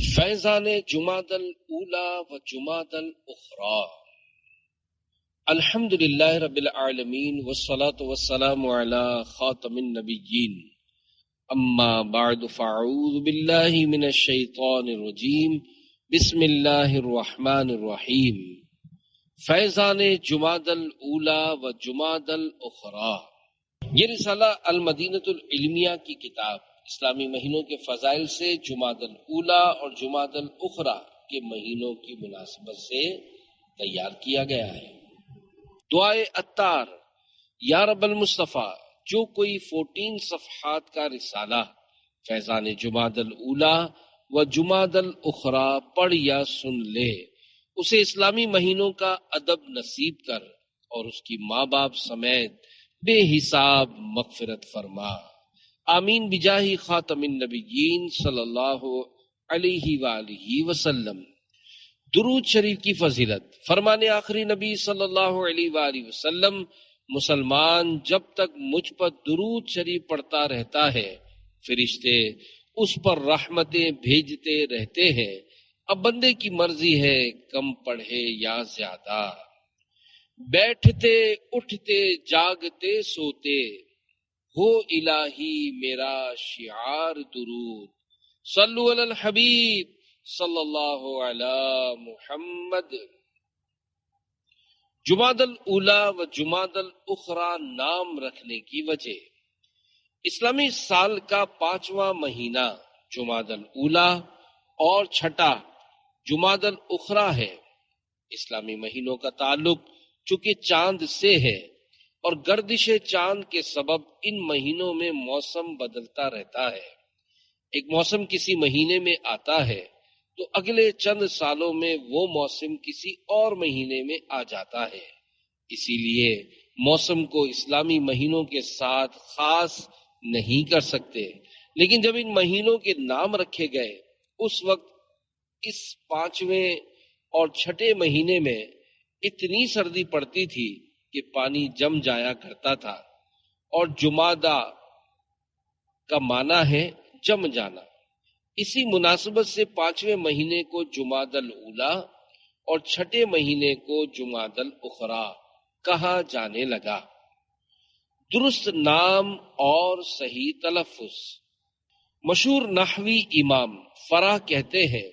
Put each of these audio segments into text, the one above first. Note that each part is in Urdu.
فیضان جمادی الاولی و جمادی الاخری۔ الحمد للہ رب العالمین والصلاة والسلام علی خاتم النبیین، اما بعد فاعوذ باللہ من الشیطان الرجیم، بسم اللہ الرحمن الرحیم۔ فیضان جمادی الاولی و جمادی الاخری، یہ رسالہ المدینۃ العلمیہ کی کتاب اسلامی مہینوں کے فضائل سے جمادی الاولی اور جمادی الاخری کے مہینوں کی مناسبت سے تیار کیا گیا ہے۔ دعائے عطار، یا رب المصطفیٰ، جو کوئی 14 صفحات کا رسالہ فیضان جمادی الاولی و جمادی الاخری پڑھ یا سن لے، اسے اسلامی مہینوں کا ادب نصیب کر اور اس کی ماں باپ سمیت بے حساب مغفرت فرما، آمین بجاہ خاتم النبیین صلی اللہ علیہ وآلہ وسلم۔ درود شریف کی فضیلت۔ فرمان آخری نبی صلی اللہ علیہ وآلہ وسلم، مسلمان جب تک مجھ پر درود شریف پڑھتا رہتا ہے، فرشتے اس پر رحمتیں بھیجتے رہتے ہیں۔ اب بندے کی مرضی ہے کم پڑھے یا زیادہ، بیٹھتے اٹھتے جاگتے سوتے، ہو الہی میرا شعار درود، صلو علی الحبیب صلی اللہ علی محمد۔ جمادی الاولی و جمادی الاخری نام رکھنے کی وجہ۔ اسلامی سال کا 5واں مہینہ جمادی الاولی اور چھٹا جمادی الاخری ہے۔ اسلامی مہینوں کا تعلق چونکہ چاند سے ہے اور گردش چاند کے سبب ان مہینوں میں موسم بدلتا رہتا ہے۔ ایک موسم کسی مہینے میں آتا ہے تو اگلے چند سالوں میں وہ موسم کسی اور مہینے میں آ جاتا ہے، اسی لیے موسم کو اسلامی مہینوں کے ساتھ خاص نہیں کر سکتے۔ لیکن جب ان مہینوں کے نام رکھے گئے، اس وقت اس 5ویں اور چھٹے مہینے میں اتنی سردی پڑتی تھی کہ پانی جم جایا کرتا تھا، اور جمادی کا معنی ہے جم جانا۔ اسی مناسبت سے 5ویں مہینے کو جمادی الاولی اور چھٹے مہینے کو جمادی الاخری کہا جانے لگا۔ درست نام اور صحیح تلفظ۔ مشہور نحوی امام فرح کہتے ہیں،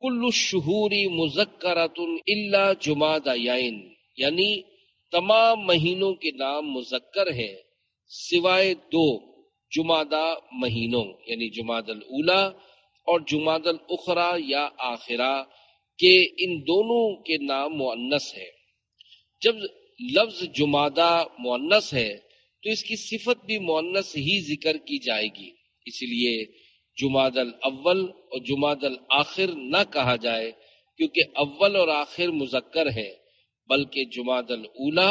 کل الشہور مذکرۃ الا جمادیین، یعنی تمام مہینوں کے نام مذکر ہیں سوائے 2 جمادی مہینوں، یعنی جمادی الاولی اور جمادی الاخری یا آخرہ کے، ان دونوں کے نام مؤنث ہے۔ جب لفظ جمادی مؤنث ہے تو اس کی صفت بھی مؤنث ہی ذکر کی جائے گی، اس لیے جمادی الاول اور جمادی الاخر نہ کہا جائے، کیونکہ اول اور آخر مذکر ہے، بلکہ جمادی الاولی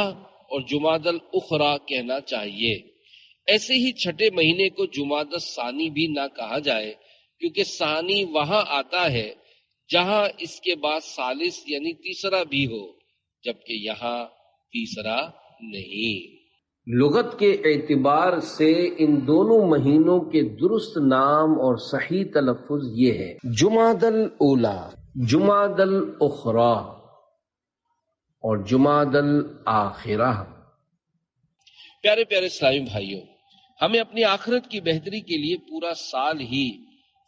اور جمادی الاخری کہنا چاہیے۔ ایسے ہی چھٹے مہینے کو جمادی الثانی بھی نہ کہا جائے، کیونکہ ثانی وہاں آتا ہے جہاں اس کے بعد ثالث یعنی تیسرا بھی ہو، جبکہ یہاں تیسرا نہیں۔ لغت کے اعتبار سے ان دونوں مہینوں کے درست نام اور صحیح تلفظ یہ ہے، جمادی الاولی، جمادی الاخری اور جمادی الاخرہ۔ پیارے پیارے اسلامی بھائیوں، ہمیں اپنی آخرت کی بہتری کے لیے پورا سال ہی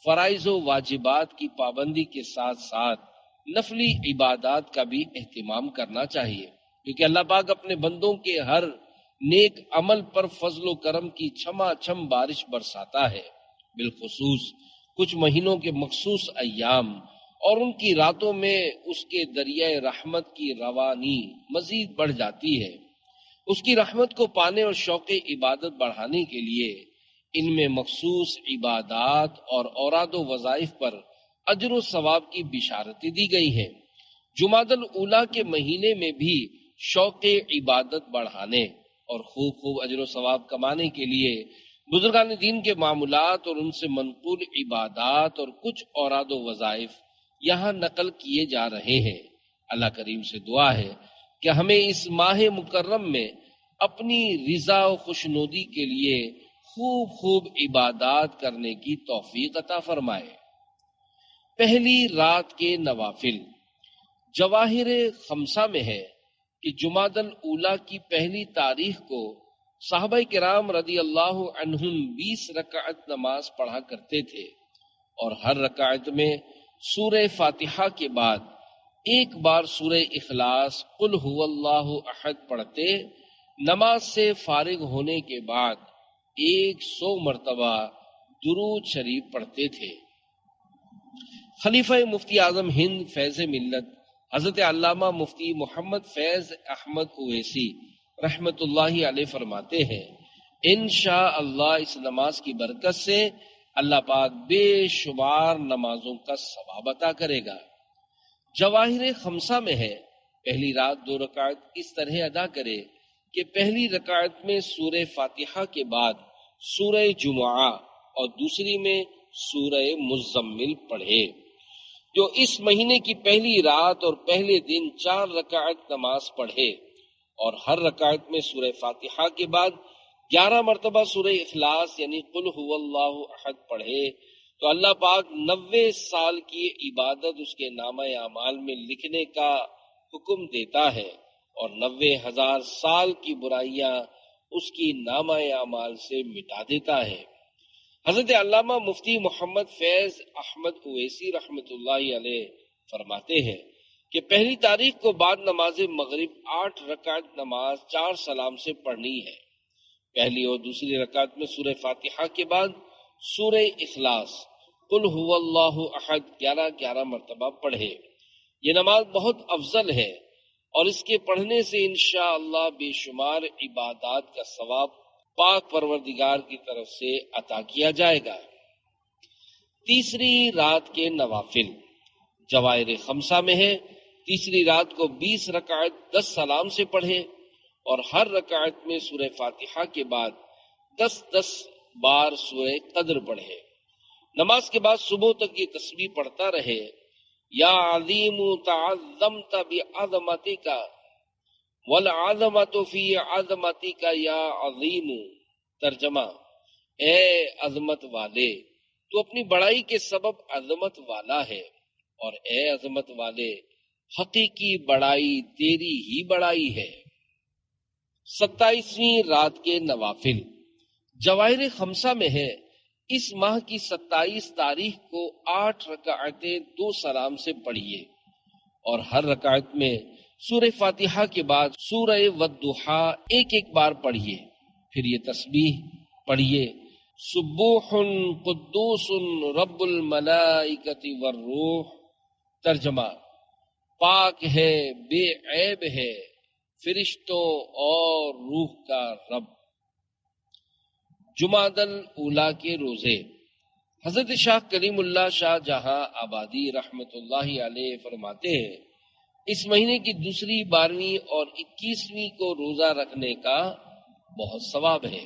فرائض و واجبات کی پابندی کے ساتھ ساتھ نفلی عبادات کا بھی اہتمام کرنا چاہیے، کیونکہ اللہ پاک اپنے بندوں کے ہر نیک عمل پر فضل و کرم کی چھما چھم بارش برساتا ہے۔ بالخصوص کچھ مہینوں کے مخصوص ایام اور ان کی راتوں میں اس کے دریائے رحمت کی روانی مزید بڑھ جاتی ہے۔ اس کی رحمت کو پانے اور شوق عبادت بڑھانے کے لیے ان میں مخصوص عبادات اور اوراد و وظائف پر اجر و ثواب کی بشارتیں دی گئی ہیں۔ جمادی الاولی کے مہینے میں بھی شوق عبادت بڑھانے اور خوب اجر و ثواب کمانے کے لیے بزرگان دین کے معمولات اور ان سے منقول عبادات اور کچھ اوراد و وظائف یہاں نقل کیے جا رہے ہیں۔ اللہ کریم سے دعا ہے کہ ہمیں اس ماہ مکرم میں اپنی رضا و خوشنودی کے لیے خوب عبادات کرنے کی توفیق عطا فرمائے۔ پہلی رات کے نوافل جواہر خمسہ میں ہے کہ جمادی الاولیٰ کی پہلی تاریخ کو صحابہ کرام رضی اللہ عنہم 20 رکعت نماز پڑھا کرتے تھے اور ہر رکعت میں سورہ فاتحہ کے بعد ایک بار سورہ اخلاص قل هو اللہ احد پڑھتے، نماز سے فارغ ہونے کے بعد 100 مرتبہ درود شریف پڑھتے تھے۔ خلیفہ مفتی اعظم ہند فیض ملت حضرت علامہ مفتی محمد فیض احمد اویسی رحمت اللہ علیہ فرماتے ہیں، انشاءاللہ اس نماز کی برکت سے اللہ پاک بے شمار نمازوں کا ثواب عطا کرے گا۔ جواہر خمسہ میں ہے پہلی رات 2 رکعت اس طرح ادا کرے کہ پہلی رکعت میں سورہ فاتحہ کے بعد سورہ جمعہ اور دوسری میں سورہ مزمل پڑھے۔ جو اس مہینے کی پہلی رات اور پہلے دن 4 رکعت نماز پڑھے اور ہر رکعت میں سورہ فاتحہ کے بعد 11 مرتبہ سورہ اخلاص یعنی قل هو اللہ احد پڑھے تو اللہ پاک 90 سال کی عبادت اس کے نامہ اعمال میں لکھنے کا حکم دیتا ہے اور 90,000 سال کی برائیاں اس کی نامہ اعمال سے مٹا دیتا ہے۔ حضرت علامہ مفتی محمد فیض احمد اویسی رحمت اللہ علیہ فرماتے ہیں کہ پہلی تاریخ کو بعد نماز مغرب 8 رکعت نماز 4 سلام سے پڑھنی ہے۔ پہلی اور دوسری رکعت میں سورہ فاتحہ کے بعد سورہ اخلاص قل هو اللہ احد 11 مرتبہ پڑھے۔ یہ نماز بہت افضل ہے اور اس کے پڑھنے سے انشاءاللہ بے شمار عبادات کا ثواب پاک پروردگار کی طرف سے عطا کیا جائے گا۔ تیسری رات کے نوافل جواہر خمسہ میں ہے تیسری رات کو 20 رکعت 10 سلام سے پڑھے اور ہر رکعت میں سورہ فاتحہ کے بعد 10 بار سورہ قدر پڑھے۔ نماز کے بعد صبح تک یہ تسبیح پڑھتا رہے، یا عظیم تعظمت بعظمتک والعظمت فی عظمتک یا عظیم۔ ترجمہ، اے عظمت والے تو اپنی بڑائی کے سبب عظمت والا ہے، اور اے عظمت والے حقیقی بڑائی تیری ہی بڑائی ہے۔ 27ویں رات کے نوافل جواہر خمسہ میں ہے اس ماہ کی 27 تاریخ کو 8 رکعتیں 2 سلام سے پڑھیے اور ہر رکعت میں سورہ فاتحہ کے بعد سورہ والضحیٰ ایک بار پڑھیے، پھر یہ تسبیح پڑھیے، سبوح قدوس رب الملائکۃ والروح۔ ترجمہ، پاک ہے، بے عیب ہے، فرشتوں اور روح کا رب۔ جمادی الاولیٰ کے روزے حضرت شاہ کلیم اللہ شاہ جہاں آبادی رحمت اللہ علیہ فرماتے ہیں، اس مہینے کی دوسری 12ویں اور 21ویں کو روزہ رکھنے کا بہت ثواب ہے۔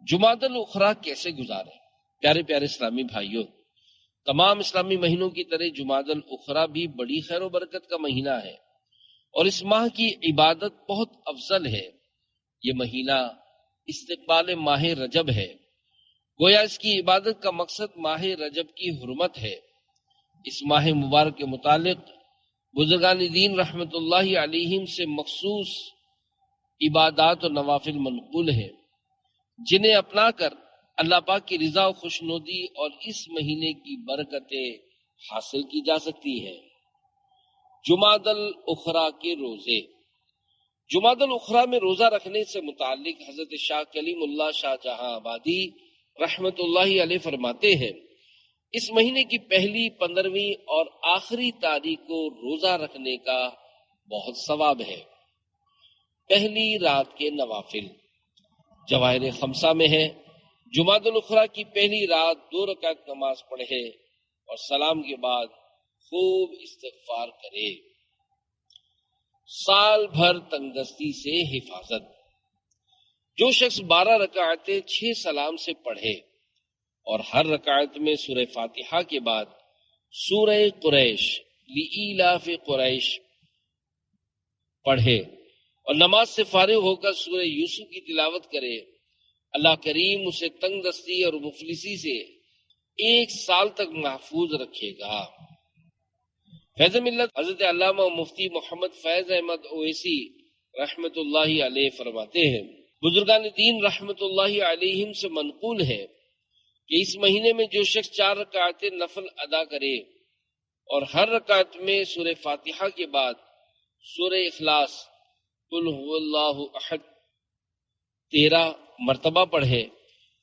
جمادی الاخری کیسے گزارے؟ پیارے پیارے اسلامی بھائیوں، تمام اسلامی مہینوں کی طرح جمادی الاخری بھی بڑی خیر و برکت کا مہینہ ہے اور اس ماہ کی عبادت بہت افضل ہے۔ یہ مہینہ استقبال ماہ رجب ہے، گویا اس کی عبادت کا مقصد ماہ رجب کی حرمت ہے۔ اس ماہ مبارک کے متعلق بزرگان دین رحمت اللہ علیہم سے مخصوص عبادات و نوافل منقول ہیں، جنہیں اپنا کر اللہ پاک کی رضا و خوشنودی اور اس مہینے کی برکتیں حاصل کی جا سکتی ہیں۔ جمادی الاخری کے روزے جمادی الاخری میں روزہ رکھنے سے متعلق حضرت شاہ کلیم اللہ شاہ جہاں آبادی رحمت اللہ علیہ فرماتے ہیں، اس مہینے کی پہلی 15ویں اور آخری تاریخ کو روزہ رکھنے کا بہت ثواب ہے۔ پہلی رات کے نوافل جواہر خمسہ میں ہے جمادی الاخری کی پہلی رات 2 رکعت نماز پڑھے اور سلام کے بعد خوب استغفار کرے۔ سال بھر تنگدستی سے حفاظت جو شخص 12 رکعتیں 6 سلام سے پڑھے اور ہر رکعت میں سورہ فاتحہ کے بعد سورہ قریش لإیلاف قریش پڑھے اور نماز سے فارغ ہو کر سورہ یوسف کی تلاوت کرے، اللہ کریم اسے تنگ دستی اور مفلسی سے 1 سال تک محفوظ رکھے گا۔ فیض ملت حضرت علامہ مفتی محمد فیض احمد اویسی رحمت اللہ علیہ فرماتے ہیں، بزرگان دین رحمت اللہ علیہم سے منقول ہے کہ اس مہینے میں جو شخص 4 رکعتیں نفل ادا کرے اور ہر رکعت میں سورہ فاتحہ کے بعد سورہ اخلاص قل هو اللہ احد 13 مرتبہ پڑھے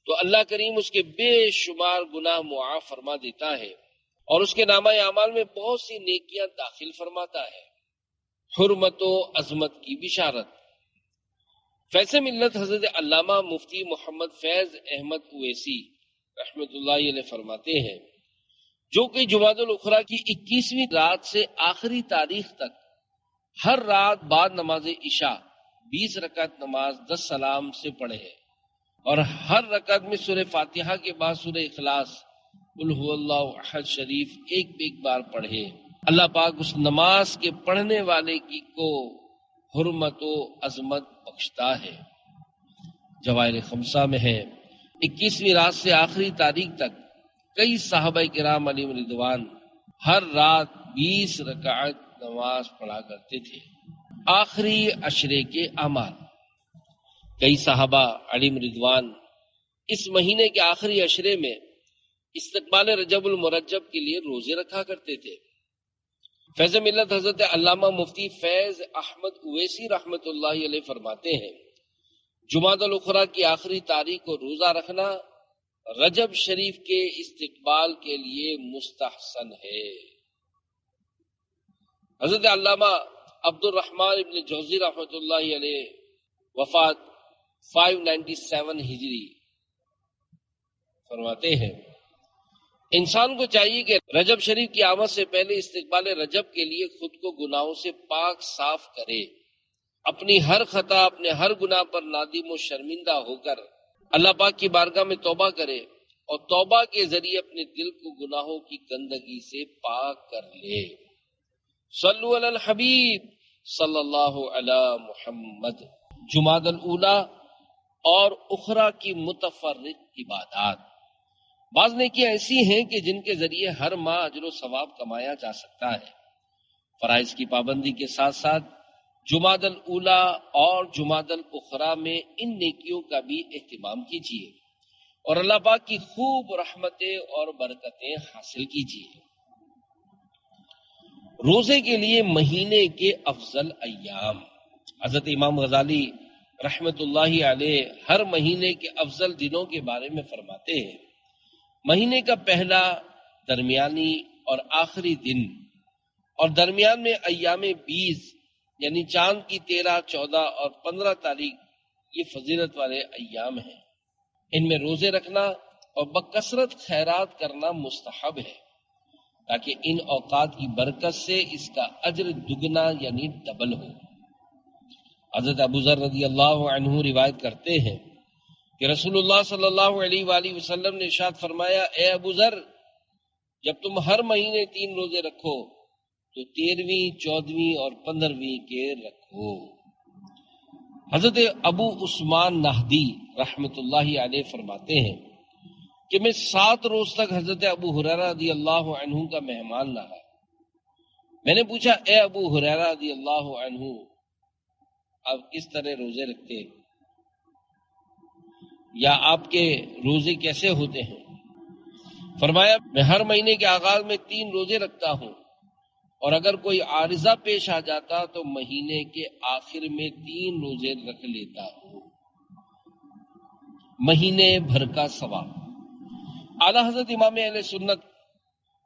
تو اللہ کریم اس کے بے شمار گناہ معاف فرما دیتا ہے اور اس کے نامہ اعمال میں بہت سی نیکیاں داخل فرماتا ہے۔ حرمت و عظمت کی بشارت۔ فیض ملت حضرت علامہ مفتی محمد فیض احمد اویسی رحمت اللہ علیہ فرماتے ہیں، جو کہ جمادی الاخری کی 21ویں رات سے آخری تاریخ تک ہر رات بعد نماز عشاء 20 رکعت نماز 10 سلام سے پڑھے اور ہر رکعت میں سورہ فاتحہ کے بعد سورہ اخلاص قل هو اللہ احد شریف ایک بار پڑھے، اللہ پاک اس نماز کے پڑھنے والے کی کو حرمت و عظمت بخشتا ہے۔ جواہر خمسہ میں ہے 21ویں رات سے آخری تاریخ تک کئی صحابہ کرام علیہم رضوان ہر رات 20 رکعت نماز پڑھا کرتے تھے۔ آخری عشرے کے اعمال۔ کئی صحابہ علیہم رضوان اس مہینے کے آخری عشرے میں استقبال رجب المرجب کے لیے روزے رکھا کرتے تھے۔ فیض ملت حضرت علامہ مفتی فیض احمد اویسی رحمت اللہ علیہ فرماتے ہیں، جمادی الاخری کی آخری تاریخ کو روزہ رکھنا رجب شریف کے استقبال کے لیے مستحسن ہے۔ حضرت علامہ عبد الرحمن ابن جوزی رحمت اللہ علیہ وفات 597 ہجری فرماتے ہیں، انسان کو چاہیے کہ رجب شریف کی آمد سے پہلے استقبال رجب کے لیے خود کو گناہوں سے پاک صاف کرے، اپنی ہر خطا اپنے ہر گناہ پر نادم و شرمندہ ہو کر اللہ پاک کی بارگاہ میں توبہ کرے اور توبہ کے ذریعے اپنے دل کو گناہوں کی گندگی سے پاک کر لے۔ صلو علی الحبیب صلی اللہ علی محمد۔ جمادی الاولی اور اخری کی متفرق عبادات۔ بعض نیکیاں ایسی ہیں کہ جن کے ذریعے ہر ماہ اجر و ثواب کمایا جا سکتا ہے۔ فرائض کی پابندی کے ساتھ ساتھ جمادی الاولی اور جمادی الاخری میں ان نیکیوں کا بھی اہتمام کیجیے اور اللہ پاک کی خوب رحمتیں اور برکتیں حاصل کیجیے۔ روزے کے لیے مہینے کے افضل ایام۔ حضرت امام غزالی رحمت اللہ علیہ ہر مہینے کے افضل دنوں کے بارے میں فرماتے ہیں، مہینے کا پہلا، درمیانی اور آخری دن اور درمیان میں ایام 20 یعنی چاند کی 13، 14 اور 15 تاریخ یہ فضیلت والے ایام ہیں۔ ان میں روزے رکھنا اور بکثرت خیرات کرنا مستحب ہے تاکہ ان اوقات کی برکت سے اس کا اجر دگنا یعنی ڈبل ہو۔ حضرت ابو ذر رضی اللہ عنہ روایت کرتے ہیں کہ رسول اللہ صلی اللہ علیہ وآلہ وسلم نے ارشاد فرمایا، اے ابو ذر، جب تم ہر مہینے 3 روزے رکھو تو 13ویں، 14ویں اور 15ویں کے رکھو۔ حضرت ابو عثمان نہدی رحمت اللہ علیہ فرماتے ہیں کہ میں 7 روز تک حضرت ابو ہریرہ رضی اللہ عنہ کا مہمان رہا۔ میں نے پوچھا، اے ابو ہریرہ رضی اللہ عنہ، آپ کس طرح روزے رکھتے ہیں یا آپ کے روزے کیسے ہوتے ہیں؟ فرمایا، میں ہر مہینے کے آغاز میں 3 روزے رکھتا ہوں اور اگر کوئی عارضہ پیش آ جاتا تو مہینے کے آخر میں 3 روزے رکھ لیتا ہوں۔ مہینے بھر کا ثواب۔ اعلی حضرت امام اہل سنت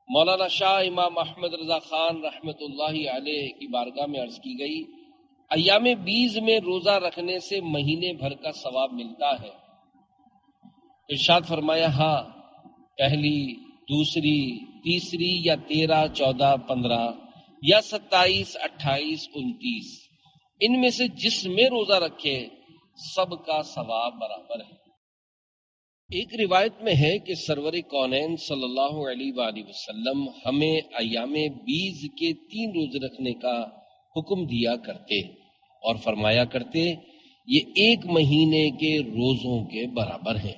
مولانا شاہ امام احمد رضا خان رحمت اللہ علیہ کی بارگاہ میں عرض کی گئی، ایام 20 میں روزہ رکھنے سے مہینے بھر کا ثواب ملتا ہے۔ ارشاد فرمایا، ہاں، پہلی، دوسری، تیسری یا 13، 14، 15 یا 27، 28، 29 ان میں سے جس میں روزہ رکھے سب کا ثواب برابر ہے۔ ایک روایت میں ہے کہ سرور کونین صلی اللہ علیہ وآلہ وسلم ہمیں ایام 20 کے 3 روزے رکھنے کا حکم دیا کرتے اور فرمایا کرتے، یہ 1 مہینے کے روزوں کے برابر ہیں۔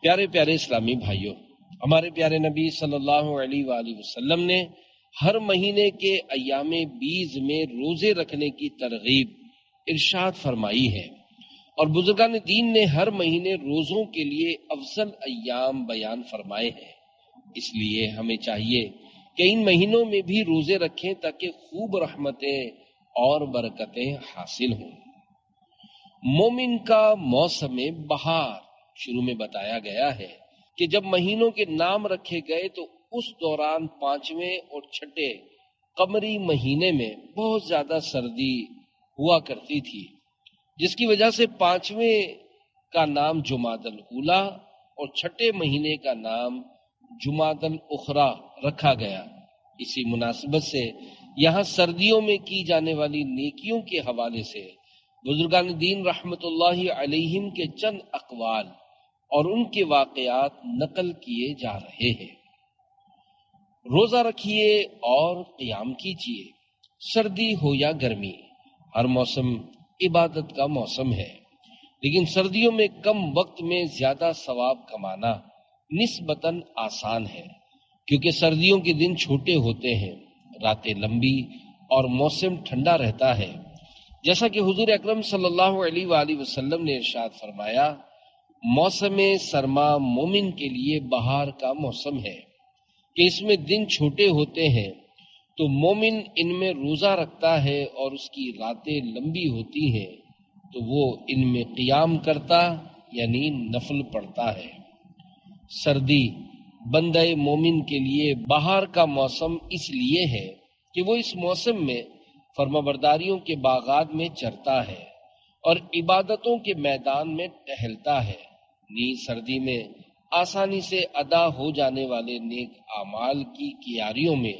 پیارے پیارے اسلامی بھائیوں، ہمارے پیارے نبی صلی اللہ علیہ وآلہ وسلم نے ہر مہینے کے ایام بیز میں روزے رکھنے کی ترغیب ارشاد فرمائی ہے، اور بزرگان دین نے ہر مہینے روزوں کے لیے افضل ایام بیان فرمائے ہیں۔ اس لیے ہمیں چاہیے کہ ان مہینوں میں بھی روزے رکھیں تاکہ خوب رحمتیں اور برکتیں حاصل ہوں۔ مومن کا موسم بہار شروع میں بتایا گیا ہے کہ جب مہینوں کے نام رکھے گئے تو اس دوران 5ویں اور 6 قمری مہینے میں بہت زیادہ سردی ہوا کرتی تھی، جس کی وجہ سے 5ویں کا نام جمادی الاولیٰ اور 6 مہینے کا نام جمادی الاخری رکھا گیا۔ اسی مناسبت سے یہاں سردیوں میں کی جانے والی نیکیوں کے حوالے سے بزرگان دین رحمت اللہ علیہم کے چند اقوال اور ان کے واقعات نقل کیے جا رہے ہیں۔ روزہ رکھیے اور قیام کیجیے، سردی ہو یا گرمی، ہر موسم عبادت کا موسم ہے، لیکن سردیوں میں کم وقت میں زیادہ ثواب کمانا نسبتاً آسان ہے، کیونکہ سردیوں کے دن چھوٹے ہوتے ہیں، راتیں لمبی اور موسم ٹھنڈا رہتا ہے۔ جیسا کہ حضور اکرم صلی اللہ علیہ وآلہ وسلم نے ارشاد فرمایا، موسم سرما مومن کے لیے بہار کا موسم ہے کہ اس میں دن چھوٹے ہوتے ہیں، تو مومن ان میں روزہ رکھتا ہے اور اس کی راتیں لمبی ہوتی ہیں تو وہ ان میں قیام کرتا یعنی نفل پڑھتا ہے۔ سردی بندہ مومن کے لیے بہار کا موسم اس لیے ہے کہ وہ اس موسم میں فرمانبرداریوں کے باغات میں چرتا ہے اور عبادتوں کے میدان میں ٹہلتا ہے۔ نیز سردی میں آسانی سے ادا ہو جانے والے نیک اعمال کی کیاریوں میں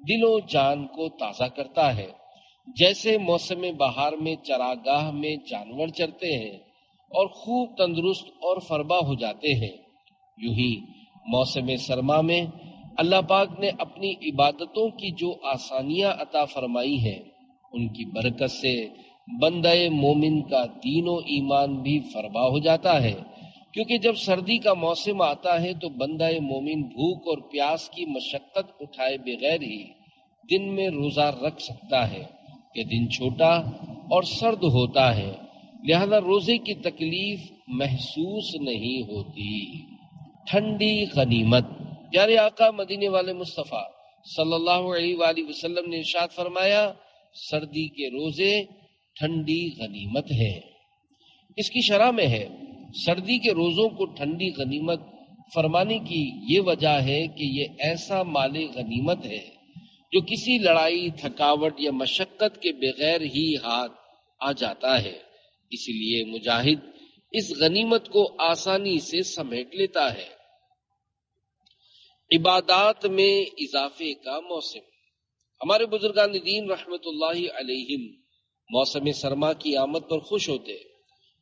دل و جان کو تازہ کرتا ہے، جیسے موسم بہار میں چراگاہ میں جانور چرتے ہیں اور خوب تندرست اور فربا ہو جاتے ہیں، یوں ہی موسم سرما میں اللہ پاک نے اپنی عبادتوں کی جو آسانیاں عطا فرمائی ہیں ان کی برکت سے بندہ مومن کا دین و ایمان بھی فربا ہو جاتا ہے، کیونکہ جب سردی کا موسم آتا ہے تو بندہ مومن بھوک اور پیاس کی مشقت اٹھائے بغیر ہی دن میں روزہ رکھ سکتا ہے کہ دن چھوٹا اور سرد ہوتا ہے، لہذا روزے کی تکلیف محسوس نہیں ہوتی۔ ٹھنڈی غنیمت، پیارے آقا مدینے والے مصطفیٰ صلی اللہ علیہ وآلہ وسلم نے ارشاد فرمایا، سردی کے روزے ٹھنڈی غنیمت ہے۔ اس کی شرح میں ہے، سردی کے روزوں کو ٹھنڈی غنیمت فرمانے کی یہ وجہ ہے کہ یہ ایسا مال غنیمت ہے جو کسی لڑائی، تھکاوٹ یا مشقت کے بغیر ہی ہاتھ آ جاتا ہے، اس لیے مجاہد اس غنیمت کو آسانی سے سمیٹ لیتا ہے۔ عبادات میں اضافے کا موسم، ہمارے بزرگان دین رحمت اللہ علیہم موسم سرما کی آمد پر خوش ہوتے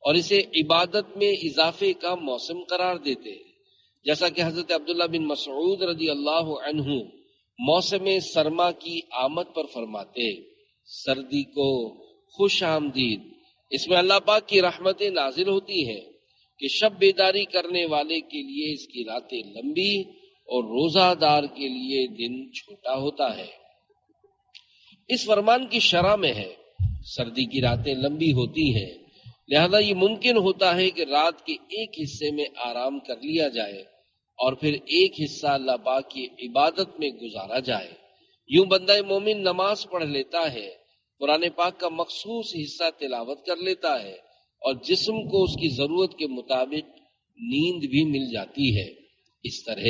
اور اسے عبادت میں اضافے کا موسم قرار دیتے، جیسا کہ حضرت عبداللہ بن مسعود رضی اللہ عنہ موسم سرما کی آمد پر فرماتے، سردی کو خوش آمدید، اس میں اللہ پاک کی رحمتیں نازل ہوتی ہیں کہ شب بیداری کرنے والے کے لیے اس کی راتیں لمبی اور روزہ دار کے لیے دن چھوٹا ہوتا ہے۔ اس فرمان کی شرح میں ہے، سردی کی راتیں لمبی ہوتی ہیں، لہذا یہ ممکن ہوتا ہے کہ رات کے ایک حصے میں آرام کر لیا جائے اور پھر ایک حصہ اللہ پاک کی عبادت میں گزارا جائے۔ یوں بندہ مومن نماز پڑھ لیتا ہے، قرآن پاک کا مخصوص حصہ تلاوت کر لیتا ہے اور جسم کو اس کی ضرورت کے مطابق نیند بھی مل جاتی ہے۔ اس طرح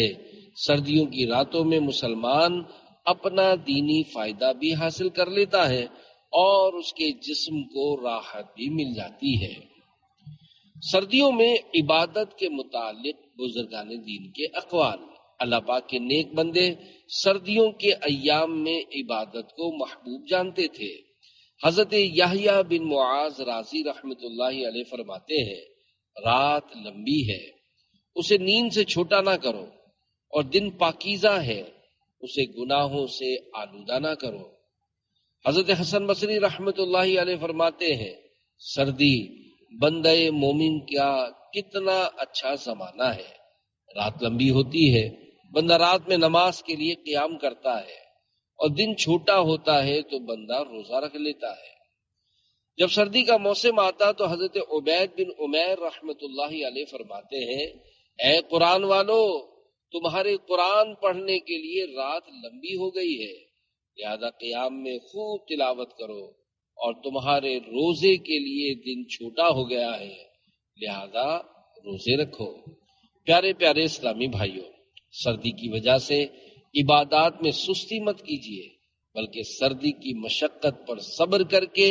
سردیوں کی راتوں میں مسلمان اپنا دینی فائدہ بھی حاصل کر لیتا ہے اور اس کے جسم کو راحت بھی مل جاتی ہے۔ سردیوں میں عبادت کے متعلق بزرگان دین کے اقوال، اللہ پاک کے نیک بندے سردیوں کے ایام میں عبادت کو محبوب جانتے تھے۔ حضرت یحییٰ بن معاذ رازی رحمت اللہ علیہ فرماتے ہیں، رات لمبی ہے، اسے نیند سے چھوٹا نہ کرو، اور دن پاکیزہ ہے، اسے گناہوں سے آلودہ نہ کرو۔ حضرت حسن بصری رحمت اللہ علیہ فرماتے ہیں، سردی بندہ مومن کا کتنا اچھا زمانہ ہے، رات لمبی ہوتی ہے بندہ رات میں نماز کے لیے قیام کرتا ہے اور دن چھوٹا ہوتا ہے تو بندہ روزہ رکھ لیتا ہے۔ جب سردی کا موسم آتا تو حضرت عبید بن عمیر رحمت اللہ علیہ فرماتے ہیں، اے قرآن والو، تمہارے قرآن پڑھنے کے لیے رات لمبی ہو گئی ہے، لہذا قیام میں خوب تلاوت کرو، اور تمہارے روزے کے لیے دن چھوٹا ہو گیا ہے، لہذا روزے رکھو۔ پیارے پیارے اسلامی بھائیوں، سردی کی وجہ سے عبادات میں سستی مت کیجیے، بلکہ سردی کی مشقت پر صبر کر کے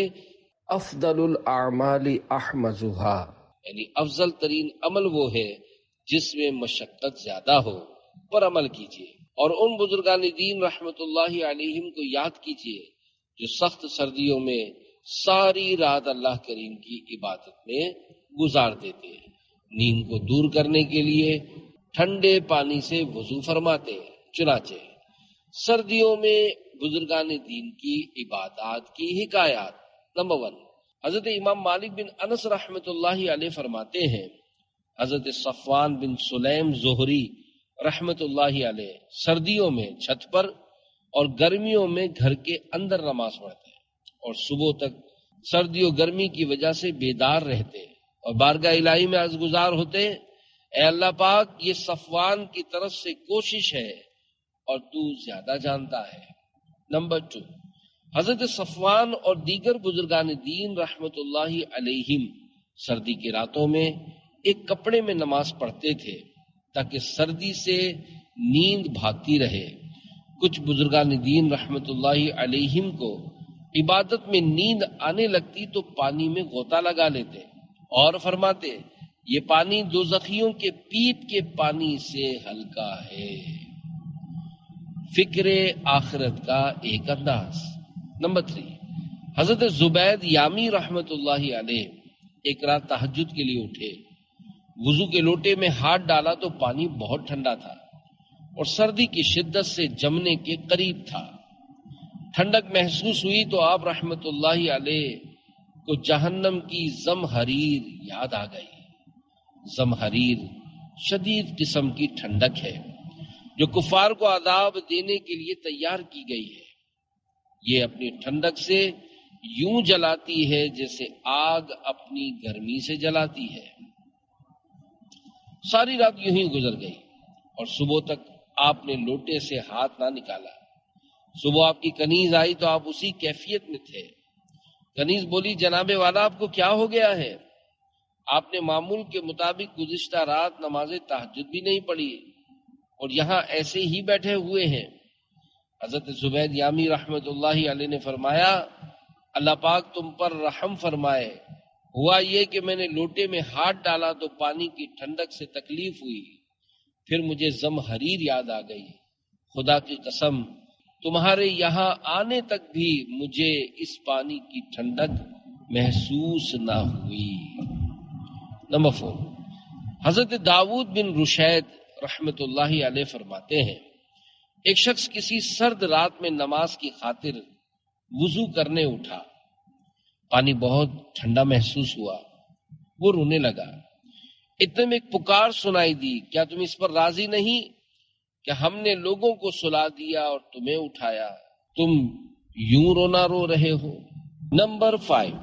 افضل الاعمال احمدها، یعنی افضل ترین عمل وہ ہے جس میں مشقت زیادہ ہو، پر عمل کیجیے۔ اور ان بزرگان دین رحمت اللہ علیہم کو یاد کیجیے جو سخت سردیوں میں ساری رات اللہ کریم کی عبادت میں گزار دیتے ہیں، نیند کو دور کرنے کے لیے ٹھنڈے پانی سے وضو فرماتے ہیں۔ چنانچہ سردیوں میں بزرگان دین کی عبادات کی حکایات۔ نمبر 1، حضرت امام مالک بن انس رحمت اللہ علیہ فرماتے ہیں، حضرت صفوان بن سلیم زہری رحمت اللہ علیہ سردیوں میں چھت پر اور گرمیوں میں گھر کے اندر نماز پڑھتے ہیں اور صبح تک سردی و گرمی کی وجہ سے بیدار رہتے ہیں اور بارگاہ الہی میں عرض گزار ہوتے ہیں، اے اللہ پاک، یہ صفوان کی طرف سے کوشش ہے اور تو زیادہ جانتا ہے۔ نمبر 2، حضرت صفوان اور دیگر بزرگان دین رحمت اللہ علیہم سردی کی راتوں میں ایک کپڑے میں نماز پڑھتے تھے تاکہ سردی سے نیند بھاگتی رہے۔ کچھ بزرگان دین رحمت اللہ علیہم کو عبادت میں نیند آنے لگتی تو پانی میں غوطہ لگا لیتے اور فرماتے، یہ پانی دوزخیوں کے پیپ کے پانی سے ہلکا ہے۔ فکر آخرت کا ایک انداز۔ نمبر 3، حضرت زبید یامی رحمت اللہ علیہ ایک رات تہجد کے لیے اٹھے، وضو کے لوٹے میں ہاتھ ڈالا تو پانی بہت ٹھنڈا تھا اور سردی کی شدت سے جمنے کے قریب تھا۔ ٹھنڈک محسوس ہوئی تو آپ رحمت اللہ علیہ کو جہنم کی زمہریر یاد آ گئی۔ زمہریر شدید قسم کی ٹھنڈک ہے جو کفار کو عذاب دینے کے لیے تیار کی گئی ہے۔ یہ اپنی ٹھنڈک سے یوں جلاتی ہے جیسے آگ اپنی گرمی سے جلاتی ہے۔ ساری رات یوں ہی گزر گئی اور صبح تک آپ نے لوٹے سے ہاتھ نہ نکالا۔ صبح آپ کی کنیز آئی تو آپ اسی کیفیت میں تھے۔ کنیز بولی، جناب والا، آپ کو کیا ہو گیا ہے؟ آپ نے معمول کے مطابق گزشتہ رات نماز تہجد بھی نہیں پڑھی اور یہاں ایسے ہی بیٹھے ہوئے ہیں۔ حضرت زبید یامی رحمت اللہ علیہ نے فرمایا، اللہ پاک تم پر رحم فرمائے، ہوا یہ کہ میں نے لوٹے میں ہاتھ ڈالا تو پانی کی ٹھنڈک سے تکلیف ہوئی، پھر مجھے زمہریر یاد آ گئی۔ خدا کی قسم، تمہارے یہاں آنے تک بھی مجھے اس پانی کی ٹھنڈک محسوس نہ ہوئی۔ نمبر 4، حضرت داؤد بن رشید رحمت اللہ علیہ فرماتے ہیں، ایک شخص کسی سرد رات میں نماز کی خاطر وضو کرنے اٹھا، پانی بہت ٹھنڈا محسوس ہوا، وہ رونے لگا۔ اتنے میں ایک پکار سنائی دی، کیا تم اس پر راضی نہیں کہ ہم نے لوگوں کو سلا دیا اور تمہیں اٹھایا، تم یوں رونا رو رہے ہو؟ نمبر 5،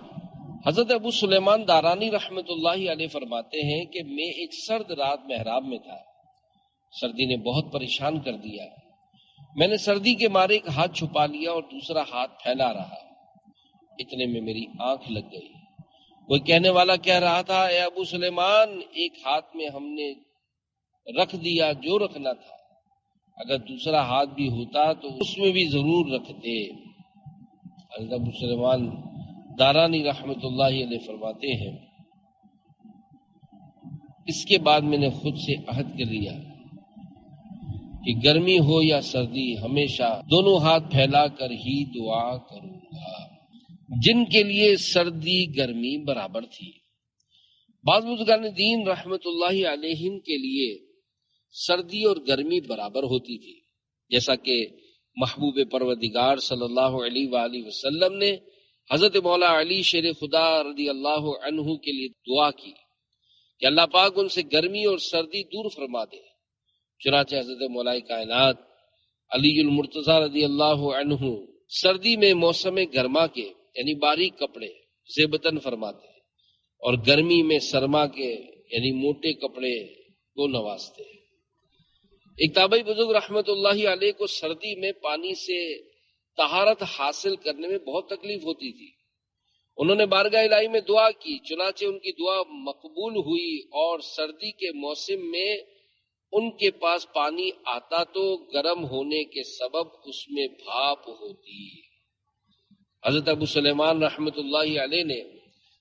حضرت ابو سلیمان دارانی رحمت اللہ علیہ فرماتے ہیں کہ میں ایک سرد رات محراب میں تھا، سردی نے بہت پریشان کر دیا، میں نے سردی کے مارے ایک ہاتھ چھپا لیا اور دوسرا ہاتھ پھیلا رہا، اتنے میں میری آنکھ لگ گئی۔ کوئی کہنے والا کہہ رہا تھا، اے ابو سلیمان، ایک ہاتھ میں ہم نے رکھ دیا جو رکھنا تھا، اگر دوسرا ہاتھ بھی ہوتا تو اس میں بھی ضرور رکھتے۔ حضرت ابو سلیمان دارانی رحمت اللہ علیہ فرماتے ہیں، اس کے بعد میں نے خود سے عہد کر لیا کہ گرمی ہو یا سردی ہمیشہ دونوں ہاتھ پھیلا کر ہی دعا کروں گا۔ جن کے لیے سردی گرمی برابر تھی۔ بعض بزرگان دین رحمت اللہ علیہم کے لیے سردی اور گرمی برابر ہوتی تھی، جیسا کہ محبوب پروردگار صلی اللہ علیہ وآلہ وسلم نے حضرت مولا علی شیر خدا رضی اللہ عنہ کے لیے دعا کی کہ اللہ پاک ان سے گرمی اور سردی دور فرما دے، چنانچہ حضرت مولا کائنات علی المرتضیٰ رضی اللہ عنہ سردی میں موسم گرما کے یعنی باریک کپڑے زیبتن فرماتے ہیں، اور گرمی میں سرما کے یعنی موٹے کپڑے کو نوازتے ہیں۔ ایک تابعی بزرگ رحمت اللہ علیہ کو سردی میں پانی سے طہارت حاصل کرنے میں بہت تکلیف ہوتی تھی۔ انہوں نے بارگاہ الہی میں دعا کی، چنانچہ ان کی دعا مقبول ہوئی، اور سردی کے موسم میں ان کے پاس پانی آتا تو گرم ہونے کے سبب اس میں بھاپ ہوتی۔ حضرت ابو سلیمان رحمت اللہ علیہ نے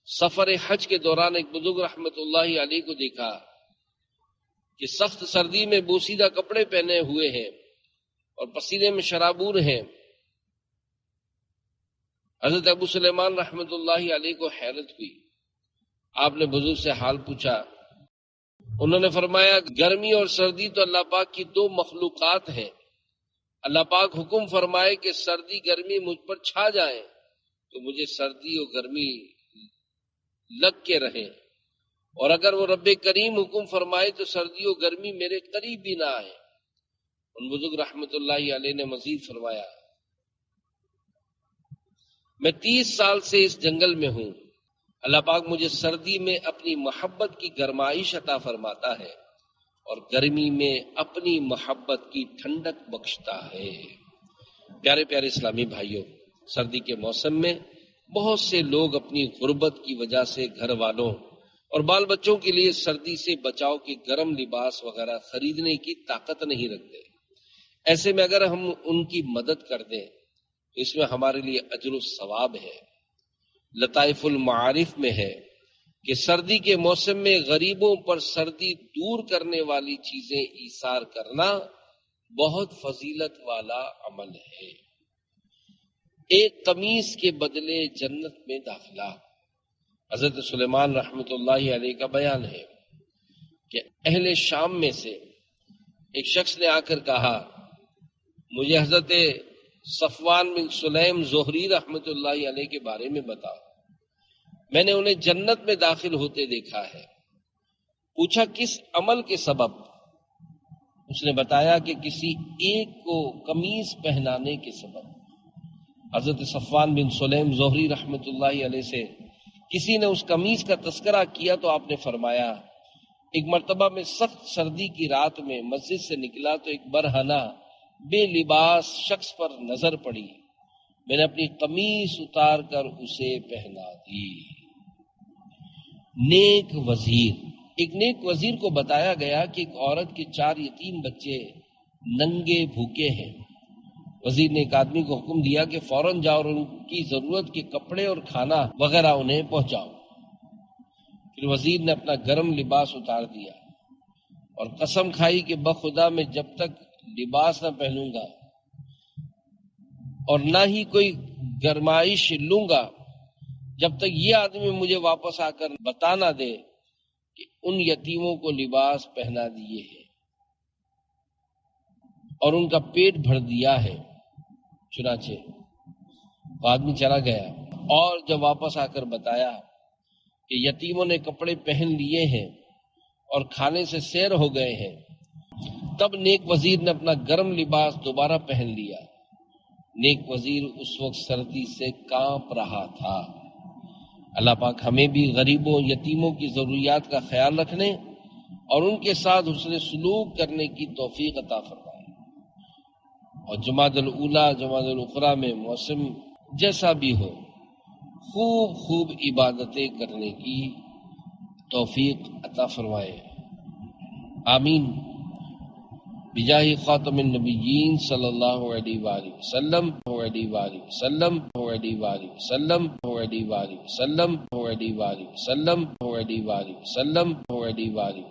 سفر حج کے دوران ایک بزرگ رحمت اللہ علیہ کو دیکھا کہ سخت سردی میں بوسیدہ کپڑے پہنے ہوئے ہیں اور پسینے میں شرابور ہیں۔ حضرت ابو سلیمان رحمت اللہ علیہ کو حیرت ہوئی، آپ نے بزرگ سے حال پوچھا، انہوں نے فرمایا گرمی اور سردی تو اللہ پاک کی دو مخلوقات ہیں، اللہ پاک حکم فرمائے کہ سردی گرمی مجھ پر چھا جائیں تو مجھے سردی اور گرمی لگ کے رہیں، اور اگر وہ رب کریم حکم فرمائے تو سردی و گرمی میرے قریب بھی نہ آئے۔ ان بزرگ رحمت اللہ علیہ نے مزید فرمایا، میں 30 سال سے اس جنگل میں ہوں، اللہ پاک مجھے سردی میں اپنی محبت کی گرمائش عطا فرماتا ہے اور گرمی میں اپنی محبت کی ٹھنڈک بخشتا ہے۔ پیارے پیارے اسلامی بھائیوں، سردی کے موسم میں بہت سے لوگ اپنی غربت کی وجہ سے گھر والوں اور بال بچوں کے لیے سردی سے بچاؤ کے گرم لباس وغیرہ خریدنے کی طاقت نہیں رکھتے۔ ایسے میں اگر ہم ان کی مدد کر دیں تو اس میں ہمارے لیے اجر و ثواب ہے۔ لطائف المعارف میں ہے کہ سردی کے موسم میں غریبوں پر سردی دور کرنے والی چیزیں ایثار کرنا بہت فضیلت والا عمل ہے۔ ایک قمیص کے بدلے جنت میں داخلہ۔ حضرت سلیمان رحمت اللہ علیہ کا بیان ہے کہ اہل شام میں سے ایک شخص نے آ کر کہا، مجھے حضرت صفوان بن سلیم زہری رحمت اللہ علیہ کے بارے میں بتاؤ، میں نے انہیں جنت میں داخل ہوتے دیکھا ہے۔ پوچھا کس عمل کے سبب؟ اس نے بتایا کہ کسی ایک کو قمیص پہنانے کے سبب۔ حضرت صفوان بن سلیم زہری رحمت اللہ علیہ سے کسی نے اس قمیص کا تذکرہ کیا تو آپ نے فرمایا، ایک مرتبہ میں سخت سردی کی رات میں مسجد سے نکلا تو ایک برہنہ بے لباس شخص پر نظر پڑی، میں نے اپنی قمیص اتار کر اسے پہنا دی۔ نیک وزیر، ایک نیک وزیر کو بتایا گیا کہ ایک عورت کے 4 یتیم بچے ننگے بھوکے ہیں۔ وزیر نے ایک آدمی کو حکم دیا کہ فوراً جاؤ اور ان کی ضرورت کے کپڑے اور کھانا وغیرہ انہیں پہنچاؤ۔ پھر وزیر نے اپنا گرم لباس اتار دیا اور قسم کھائی کہ بخدا میں جب تک لباس نہ پہنوں گا اور نہ ہی کوئی گرمائش لوں گا جب تک یہ آدمی مجھے واپس آ کر بتا نہ دے کہ ان یتیموں کو لباس پہنا دیے ہیں اور ان کا پیٹ بھر دیا ہے۔ چنانچہ وہ آدمی چلا گیا اور جب واپس آ کر بتایا کہ یتیموں نے کپڑے پہن لیے ہیں اور کھانے سے سیر ہو گئے ہیں، تب نیک وزیر نے اپنا گرم لباس دوبارہ پہن لیا۔ نیک وزیر اس وقت سردی سے کانپ رہا تھا۔ اللہ پاک ہمیں بھی غریبوں یتیموں کی ضروریات کا خیال رکھنے اور ان کے ساتھ حسن سلوک کرنے کی توفیق عطا فرمائے، اور جمادی الاولیٰ جمادی الاخری میں موسم جیسا بھی ہو خوب عبادتیں کرنے کی توفیق عطا فرمائے، آمین۔ بجاہ خاتم النبیین صلی اللہ علیہ وآلہ وسلم علیہ وآلہ وسلم علیہ وآلہ وسلم علیہ وآلہ وسلم علیہ وآلہ وسلم علیہ وآلہ وسلم علیہ وآلہ